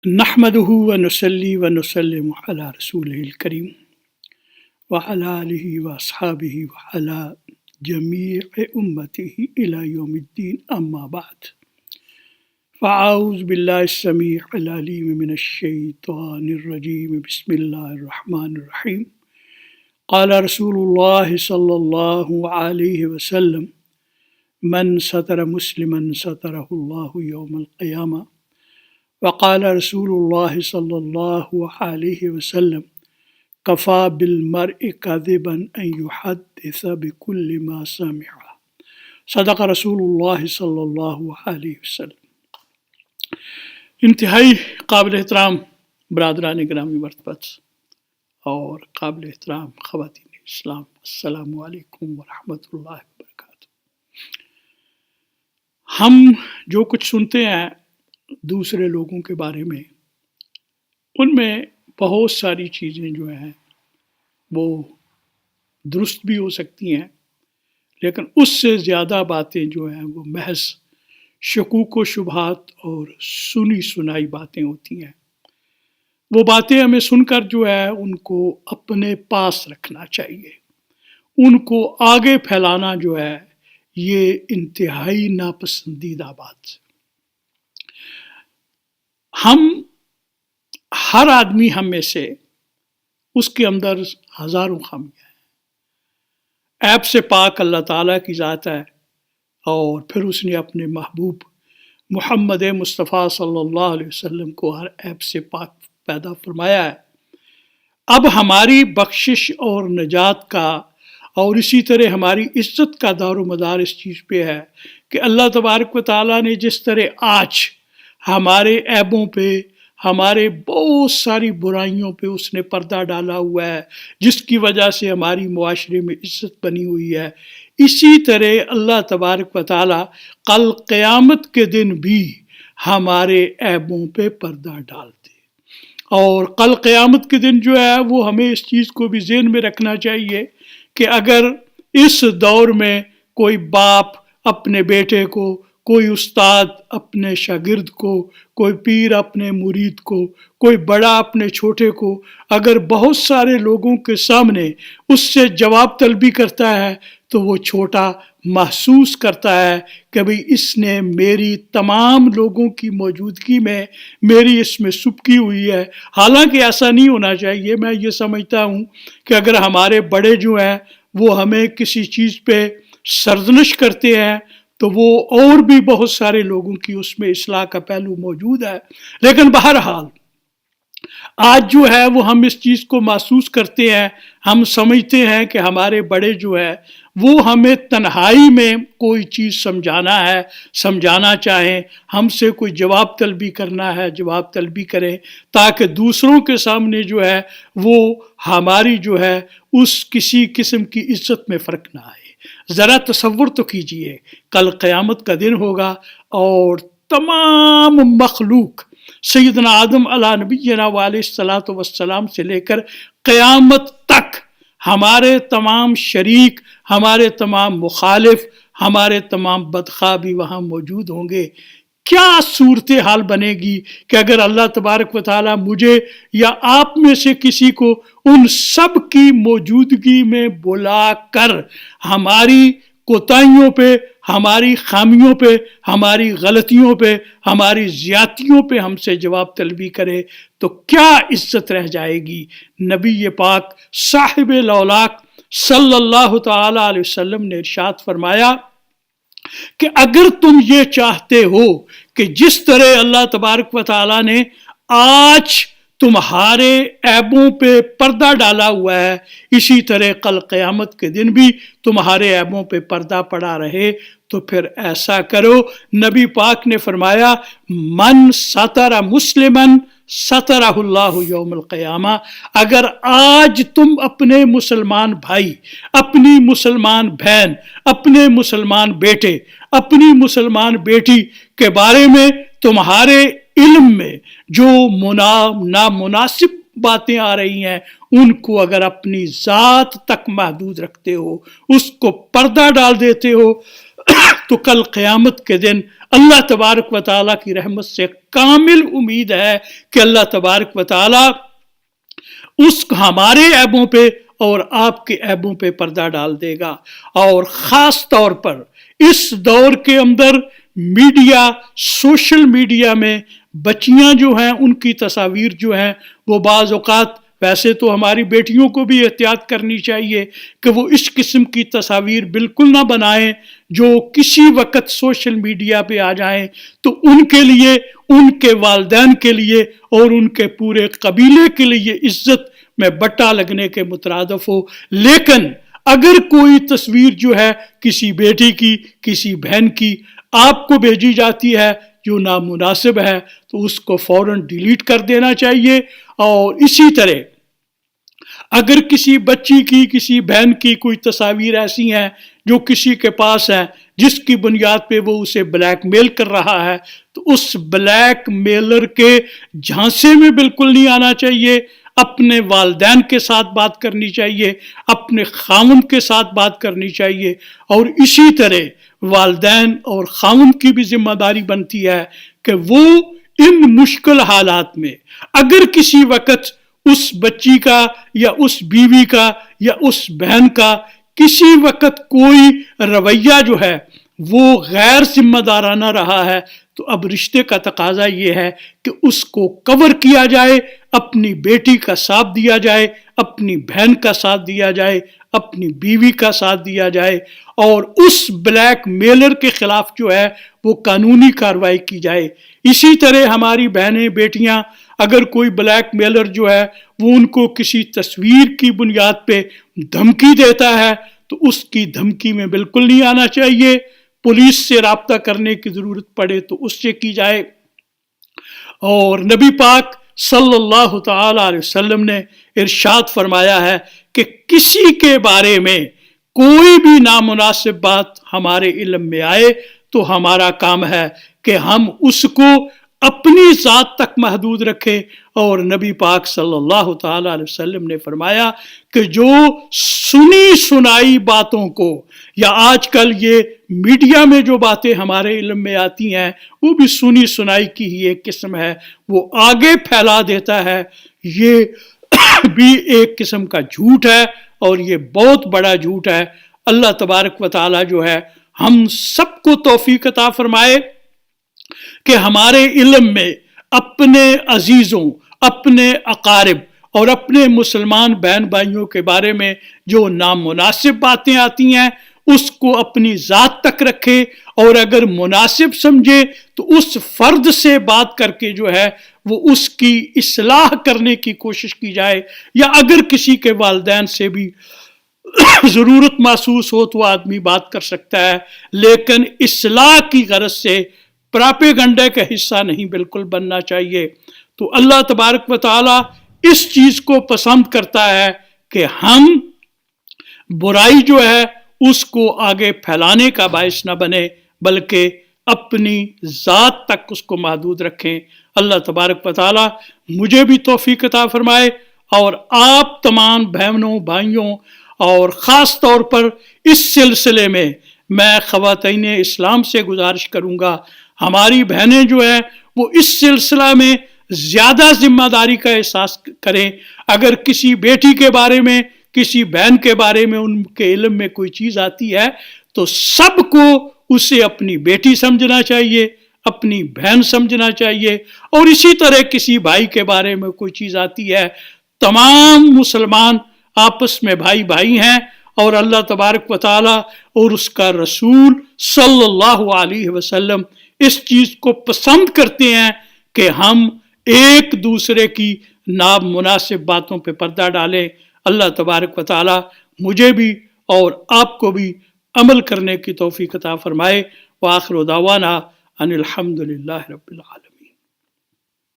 نحمده ونصلي ونسلم على رسوله الكريم وعلى آله وأصحابه وعلى جميع أمته إلى يوم الدين أما بعد فأعوذ بالله السميع العليم من الشيطان الرجيم بسم الله الرحمن الرحيم قال رسول الله صلى الله عليه وسلم من ستر مسلما ستره الله يوم القيامة وقال رسول الله صلى الله عليه وسلم كفى بالمرء كذبا أن يحدث بكل ما سمع صدق رسول الله صلى الله عليه وسلم۔ انتہائی قابل احترام برادران گرامی مرتبت اور قابل احترام خواتین اسلام، السلام علیکم ورحمۃ اللہ وبرکاتہ۔ ہم جو کچھ سنتے ہیں دوسرے لوگوں کے بارے میں، ان میں بہت ساری چیزیں جو ہیں وہ درست بھی ہو سکتی ہیں، لیکن اس سے زیادہ باتیں جو ہیں وہ محض شکوک و شبہات اور سنی سنائی باتیں ہوتی ہیں۔ وہ باتیں ہمیں سن کر جو ہے ان کو اپنے پاس رکھنا چاہیے، ان کو آگے پھیلانا جو ہے یہ انتہائی ناپسندیدہ بات۔ ہر آدمی ہم میں سے اس کے اندر ہزاروں خامیاں ہیں۔ عیب سے پاک اللہ تعالیٰ کی ذات ہے، اور پھر اس نے اپنے محبوب محمد مصطفیٰ صلی اللہ علیہ وسلم کو ہر عیب سے پاک پیدا فرمایا ہے۔ اب ہماری بخشش اور نجات کا اور اسی طرح ہماری عزت کا دار و مدار اس چیز پہ ہے کہ اللہ تبارک و تعالیٰ نے جس طرح آج ہمارے عیبوں پہ، ہمارے بہت ساری برائیوں پہ اس نے پردہ ڈالا ہوا ہے، جس کی وجہ سے ہماری معاشرے میں عزت بنی ہوئی ہے، اسی طرح اللہ تبارک و تعالیٰ کل قیامت کے دن بھی ہمارے عیبوں پہ پردہ ڈال دے۔ اور کل قیامت کے دن جو ہے وہ ہمیں اس چیز کو بھی ذہن میں رکھنا چاہیے کہ اگر اس دور میں کوئی باپ اپنے بیٹے کو، کوئی استاد اپنے شاگرد کو، کوئی پیر اپنے مرید کو، کوئی بڑا اپنے چھوٹے کو اگر بہت سارے لوگوں کے سامنے اس سے جواب طلبی کرتا ہے تو وہ چھوٹا محسوس کرتا ہے کہ بھئی اس نے میری تمام لوگوں کی موجودگی میں میری اس میں سبکی ہوئی ہے۔ حالانکہ ایسا نہیں ہونا چاہیے۔ میں یہ سمجھتا ہوں کہ اگر ہمارے بڑے جو ہیں وہ ہمیں کسی چیز پہ سرزنش کرتے ہیں تو وہ اور بھی بہت سارے لوگوں کی اس میں اصلاح کا پہلو موجود ہے، لیکن بہرحال آج جو ہے وہ ہم اس چیز کو محسوس کرتے ہیں، ہم سمجھتے ہیں کہ ہمارے بڑے جو ہے وہ ہمیں تنہائی میں کوئی چیز سمجھانا چاہیں، ہم سے کوئی جواب طلبی کرنا ہے، جواب طلبی کریں تاکہ دوسروں کے سامنے جو ہے وہ ہماری جو ہے اس کسی قسم کی عزت میں فرق نہ آئے۔ ذرا تصور تو کیجئے، کل قیامت کا دن ہوگا اور تمام مخلوق سیدنا آدم علیہ نبینا علیہ الصلاۃ والسلام سے لے کر قیامت تک ہمارے تمام شریک، ہمارے تمام مخالف، ہمارے تمام بدخواہ بھی وہاں موجود ہوں گے۔ کیا صورتحال بنے گی کہ اگر اللہ تبارک و تعالیٰ مجھے یا آپ میں سے کسی کو ان سب کی موجودگی میں بلا کر ہماری کوتاہیوں پہ، ہماری خامیوں پہ، ہماری غلطیوں پہ، ہماری زیادتیوں پہ ہم سے جواب طلبی کرے تو کیا عزت رہ جائے گی۔ نبی پاک صاحب الاولاق صلی اللہ تعالی علیہ وسلم نے ارشاد فرمایا کہ اگر تم یہ چاہتے ہو کہ جس طرح اللہ تبارک و تعالیٰ نے آج تمہارے عیبوں پہ پردہ ڈالا ہوا ہے، اسی طرح کل قیامت کے دن بھی تمہارے عیبوں پہ پردہ پڑا رہے تو پھر ایسا کرو۔ نبی پاک نے فرمایا من ستر مسلمن سترہ اللہ یوم القیامہ۔ اگر آج تم اپنے مسلمان بھائی، اپنی مسلمان بہن، اپنے مسلمان بیٹے، اپنی مسلمان بیٹی کے بارے میں تمہارے علم میں جو نامناسب باتیں آ رہی ہیں ان کو اگر اپنی ذات تک محدود رکھتے ہو، اس کو پردہ ڈال دیتے ہو تو کل قیامت کے دن اللہ تبارک و تعالیٰ کی رحمت سے کامل امید ہے کہ اللہ تبارک و تعالیٰ اس ہمارے عیبوں پہ اور آپ کے عیبوں پہ پردہ ڈال دے گا. اور خاص طور پر اس دور کے اندر میڈیا، سوشل میڈیا میں بچیاں جو ہیں ان کی تصاویر جو ہیں وہ بعض اوقات، ویسے تو ہماری بیٹیوں کو بھی احتیاط کرنی چاہیے کہ وہ اس قسم کی تصاویر بالکل نہ بنائیں جو کسی وقت سوشل میڈیا پہ آ جائیں تو ان کے لیے، ان کے والدین کے لیے اور ان کے پورے قبیلے کے لیے عزت میں بٹا لگنے کے مترادف ہو. لیکن اگر کوئی تصویر جو ہے کسی بیٹی کی، کسی بہن کی آپ کو بھیجی جاتی ہے جو نامناسب ہے تو اس کو فوراً ڈیلیٹ کر دینا چاہیے. اور اسی طرح اگر کسی بچی کی، کسی بہن کی کوئی تصاویر ایسی ہیں جو کسی کے پاس ہیں جس کی بنیاد پہ وہ اسے بلیک میل کر رہا ہے تو اس بلیک میلر کے جھانسے میں بالکل نہیں آنا چاہیے. اپنے والدین کے ساتھ بات کرنی چاہیے، اپنے خاوند کے ساتھ بات کرنی چاہیے. اور اسی طرح والدین اور خاوند کی بھی ذمہ داری بنتی ہے کہ وہ ان مشکل حالات میں اگر کسی وقت اس بچی کا یا اس بیوی کا یا اس بہن کا کسی وقت کوئی رویہ جو ہے وہ غیر ذمہ دارانہ رہا ہے تو اب رشتے کا تقاضا یہ ہے کہ اس کو کور کیا جائے، اپنی بیٹی کا ساتھ دیا جائے، اپنی بہن کا ساتھ دیا جائے، اپنی بیوی کا ساتھ دیا جائے اور اس بلیک میلر کے خلاف جو ہے وہ قانونی کارروائی کی جائے. اسی طرح ہماری بہنیں، بیٹیاں اگر کوئی بلیک میلر جو ہے وہ ان کو کسی تصویر کی بنیاد پہ دھمکی دیتا ہے تو اس کی دھمکی میں بالکل نہیں آنا چاہیے. پولیس سے رابطہ کرنے کی ضرورت پڑے تو اس سے کی جائے. اور نبی پاک صلی اللہ تعالی علیہ وسلم نے ارشاد فرمایا ہے کہ کسی کے بارے میں کوئی بھی نامناسب بات ہمارے علم میں آئے تو ہمارا کام ہے کہ ہم اس کو اپنی ذات تک محدود رکھے. اور نبی پاک صلی اللہ تعالی علیہ وسلم نے فرمایا کہ جو سنی سنائی باتوں کو، یا آج کل یہ میڈیا میں جو باتیں ہمارے علم میں آتی ہیں وہ بھی سنی سنائی کی ہی ایک قسم ہے، وہ آگے پھیلا دیتا ہے، یہ بھی ایک قسم کا جھوٹ ہے اور یہ بہت بڑا جھوٹ ہے. اللہ تبارک و تعالی جو ہے ہم سب کو توفیق عطا فرمائے کہ ہمارے علم میں اپنے عزیزوں، اپنے اقارب اور اپنے مسلمان بہن بھائیوں کے بارے میں جو نامناسب باتیں آتی ہیں اس کو اپنی ذات تک رکھے اور اگر مناسب سمجھے تو اس فرد سے بات کر کے جو ہے وہ اس کی اصلاح کرنے کی کوشش کی جائے. یا اگر کسی کے والدین سے بھی ضرورت محسوس ہو تو آدمی بات کر سکتا ہے، لیکن اصلاح کی غرض سے پراپیگنڈے کا حصہ نہیں بالکل بننا چاہیے. تو اللہ تبارک و تعالی اس چیز کو پسند کرتا ہے کہ ہم برائی جو ہے اس کو آگے پھیلانے کا باعث نہ بنے بلکہ اپنی ذات تک اس کو محدود رکھیں. اللہ تبارک و تعالی مجھے بھی توفیق عطا فرمائے اور آپ تمام بہنوں، بھائیوں اور خاص طور پر اس سلسلے میں خواتین اسلام سے گزارش کروں گا، ہماری بہنیں جو ہیں وہ اس سلسلہ میں زیادہ ذمہ داری کا احساس کریں. اگر کسی بیٹی کے بارے میں، کسی بہن کے بارے میں ان کے علم میں کوئی چیز آتی ہے تو سب کو اسے اپنی بیٹی سمجھنا چاہیے، اپنی بہن سمجھنا چاہیے. اور اسی طرح کسی بھائی کے بارے میں کوئی چیز آتی ہے، تمام مسلمان آپس میں بھائی بھائی ہیں اور اللہ تبارک و تعالی اور اس کا رسول صلی اللہ علیہ وسلم اس چیز کو پسند کرتے ہیں کہ ہم ایک دوسرے کی نامناسب باتوں پہ پردہ ڈالیں. اللہ تبارک و تعالی مجھے بھی اور آپ کو بھی عمل کرنے کی توفیق عطا فرمائے. وآخر دعوانا ان الحمد للہ رب العالمین.